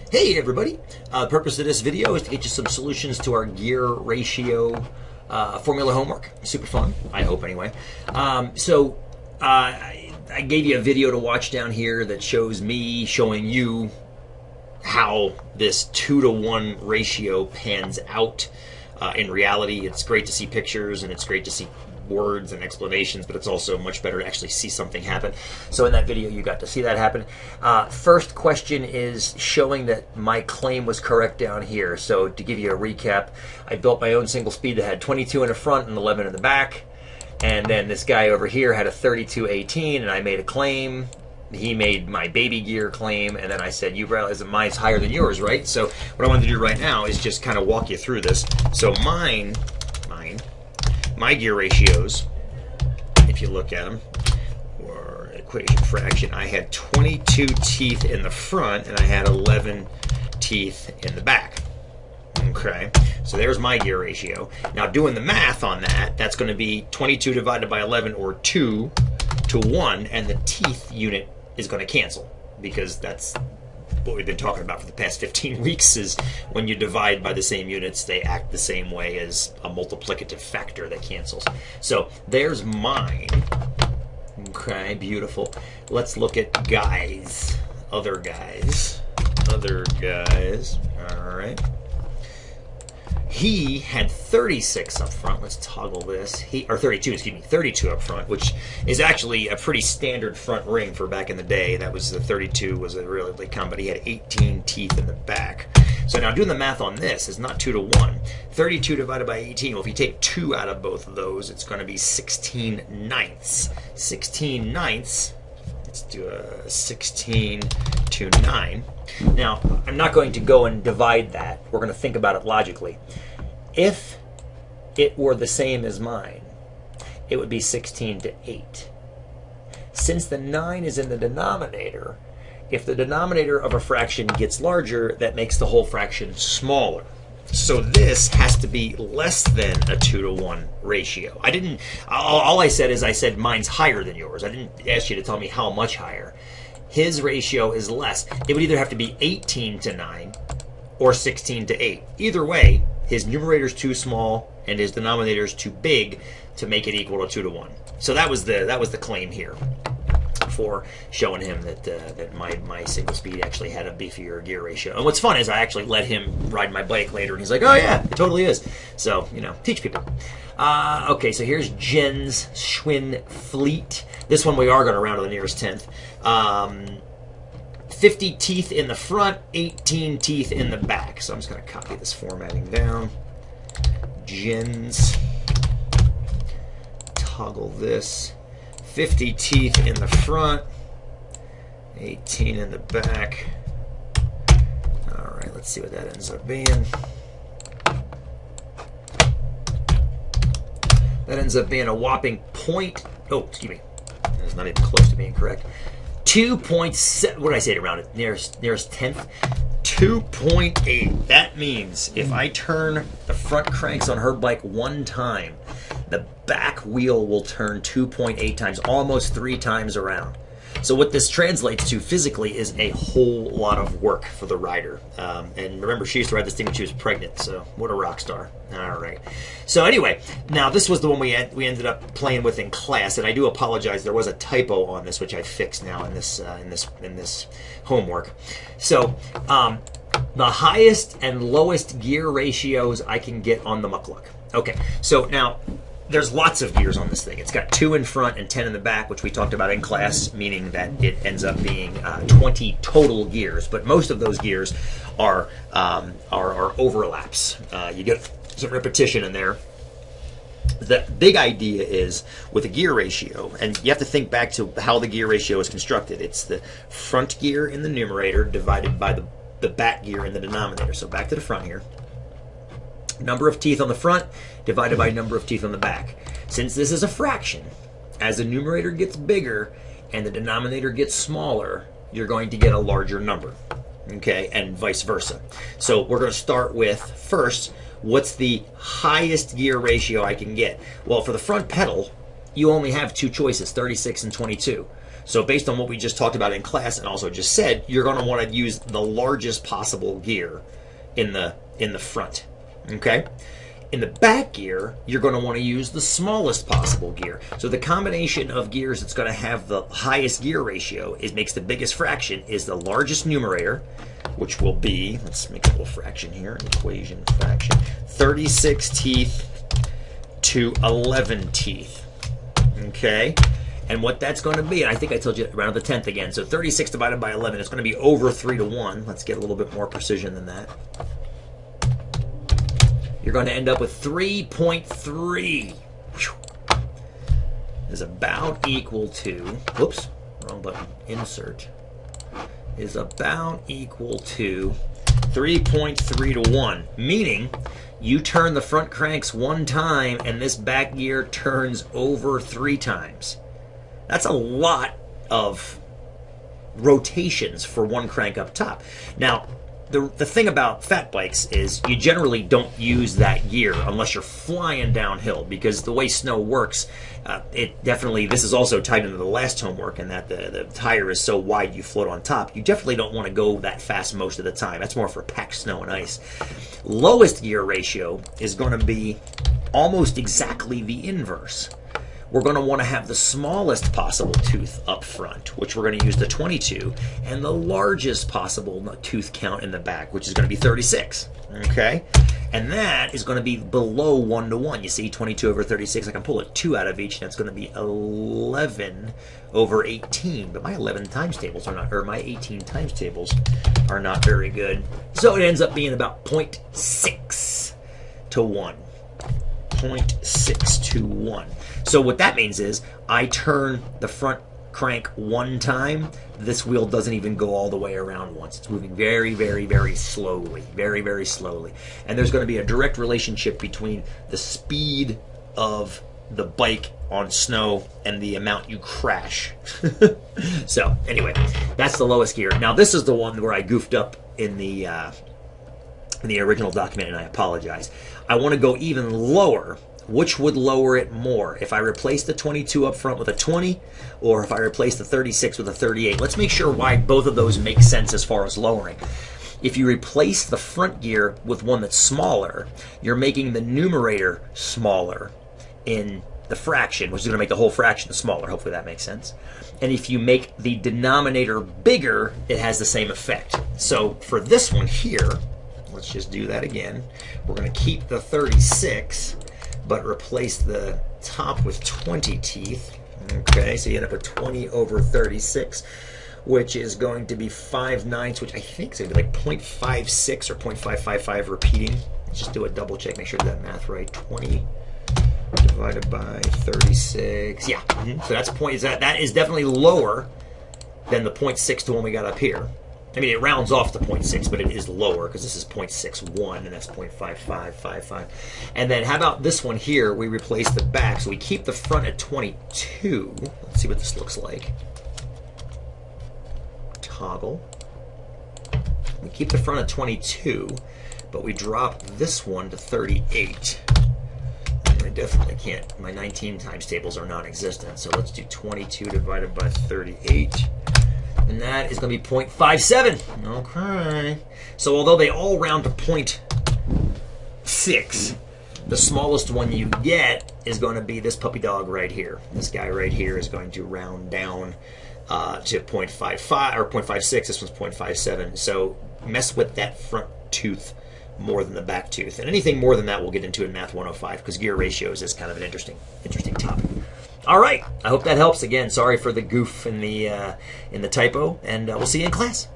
Hey everybody! The purpose of this video is to get you some solutions to our gear ratio formula homework. Super fun, I hope anyway. I gave you a video to watch down here that shows me showing you how this 2-to-1 ratio pans out in reality. It's great to see pictures and it's great to see words and explanations, but it's also much better to actually see something happen. So in that video you got to see that happen. First question is showing that my claim was correct down here. So to give you a recap, I built my own single speed that had 22 in the front and 11 in the back, and then this guy over here had a 3218 and I made a claim. He made my baby gear claim, and then I said, you realize that mine's higher than yours, right? So what I wanted to do right now is just kind of walk you through this. So my gear ratios, if you look at them, or equation fraction, I had 22 teeth in the front and I had 11 teeth in the back. Okay, so there's my gear ratio. Now doing the math on that, that's going to be 22 divided by 11, or 2 to 1, and the teeth unit is going to cancel, because that's what we've been talking about for the past 15 weeks, is when you divide by the same units, they act the same way as a multiplicative factor that cancels. So there's mine. Okay, beautiful. Let's look at guys. Other guys. All right. He had 36 up front. Let's toggle this. 32 up front, which is actually a pretty standard front ring for back in the day. That was the 32 was a really big count, but he had 18 teeth in the back. So now doing the math on this is not 2 to 1. 32 divided by 18, well, if you take 2 out of both of those, it's going to be 16 ninths. 16 ninths, let's do a 16 to 9. Now, I'm not going to go and divide that. We're going to think about it logically. If it were the same as mine, it would be 16 to 8. Since the 9 is in the denominator, if the denominator of a fraction gets larger, that makes the whole fraction smaller. So this has to be less than a 2-to-1 ratio. All I said is I said mine's higher than yours. I didn't ask you to tell me how much higher. His ratio is less. It would either have to be 18 to 9 or 16 to 8. Either way, his numerator's too small and his denominator's too big to make it equal to 2 to 1. So that was the claim here for showing him that my single speed actually had a beefier gear ratio. And what's fun is I actually let him ride my bike later, and he's like, oh yeah, it totally is. So, teach people. Okay, so here's Jen's Schwinn Fleet. This one we are going to round to the nearest tenth. 50 teeth in the front, 18 teeth in the back. So I'm just going to copy this formatting down. Jen's. Toggle this. 50 teeth in the front, 18 in the back. All right, let's see what that ends up being. That ends up being a whopping that's not even close to being correct. 2.7, what did I say to round it? Nearest tenth? 2.8. That means if I turn the front cranks on her bike one time, the back wheel will turn 2.8 times, almost 3 times around. So what this translates to physically is a whole lot of work for the rider. And remember, she used to ride this thing when she was pregnant, so what a rock star. All right. So anyway, now this was the one we ended up playing with in class, and I do apologize. There was a typo on this, which I fixed now in this homework. So the highest and lowest gear ratios I can get on the Mukluk. Okay, so now there's lots of gears on this thing. It's got 2 in front and 10 in the back, which we talked about in class, meaning that it ends up being 20 total gears. But most of those gears are overlaps. You get some repetition in there. The big idea is with a gear ratio, and you have to think back to how the gear ratio is constructed. It's the front gear in the numerator divided by the back gear in the denominator. So back to the front here. Number of teeth on the front divided by number of teeth on the back. Since this is a fraction, as the numerator gets bigger and the denominator gets smaller, you're going to get a larger number. Okay, and vice versa. So we're going to start with, first, what's the highest gear ratio I can get? Well, for the front pedal, you only have 2 choices, 36 and 22. So based on what we just talked about in class and also just said, you're going to want to use the largest possible gear in the front. Okay? In the back gear, you're going to want to use the smallest possible gear. So the combination of gears that's going to have the highest gear ratio makes the biggest fraction is the largest numerator, which will be, let's make a little fraction here, an equation fraction, 36 teeth to 11 teeth. Okay? And what that's going to be, and I think I told you around the 10th again, so 36 divided by 11, it's going to be over 3 to 1. Let's get a little bit more precision than that. You're going to end up with 3.3. Is about equal to, whoops, wrong button, insert, is about equal to 3.3 to 1, meaning you turn the front cranks 1 time and this back gear turns over 3 times. That's a lot of rotations for 1 crank up top. Now, the thing about fat bikes is you generally don't use that gear unless you're flying downhill, because the way snow works, this is also tied into the last homework, and that the tire is so wide you float on top. You definitely don't want to go that fast most of the time. That's more for packed snow and ice. Lowest gear ratio is going to be almost exactly the inverse. We're going to want to have the smallest possible tooth up front, which we're going to use the 22, and the largest possible tooth count in the back, which is going to be 36. Okay? And that is going to be below 1 to 1. You see, 22 over 36, I can pull a 2 out of each, and that's going to be 11 over 18. But my 11 times tables are not, or my 18 times tables are not very good. So it ends up being about 0.6 to 1. 0.6 to 1. So what that means is I turn the front crank 1 time, this wheel doesn't even go all the way around once. It's moving very, very, very slowly. Very, very slowly. And there's going to be a direct relationship between the speed of the bike on snow and the amount you crash. So anyway, that's the lowest gear. Now this is the one where I goofed up in the original document, and I apologize. I want to go even lower. Which would lower it more? If I replace the 22 up front with a 20, or if I replace the 36 with a 38? Let's make sure why both of those make sense as far as lowering. If you replace the front gear with one that's smaller, you're making the numerator smaller in the fraction, which is going to make the whole fraction smaller. Hopefully that makes sense. And if you make the denominator bigger, it has the same effect. So for this one here, let's just do that again. We're going to keep the 36, but replace the top with 20 teeth. Okay, so you end up with 20 over 36, which is going to be 5/9, which I think is going to be like 0.56 or 0.555 repeating. Let's just do a double check, make sure that math right. 20 divided by 36. Yeah, so that is definitely lower than the 0.6 to one we got up here. I mean, it rounds off to 0.6, but it is lower because this is 0.61 and that's 0.5555. And then how about this one here? We replace the back, so we keep the front at 22. Let's see what this looks like. Toggle. We keep the front at 22, but we drop this one to 38. And I definitely can't. My 19 times tables are non-existent, so let's do 22 divided by 38. And that is going to be 0.57. Okay. So although they all round to 0.6, the smallest one you get is going to be this puppy dog right here. This guy right here is going to round down to 0.55 or 0.56. This one's 0.57. So mess with that front tooth more than the back tooth. And anything more than that we'll get into in Math 105, because gear ratios is kind of an interesting topic. All right, I hope that helps. Again, sorry for the goof in the typo, and we'll see you in class.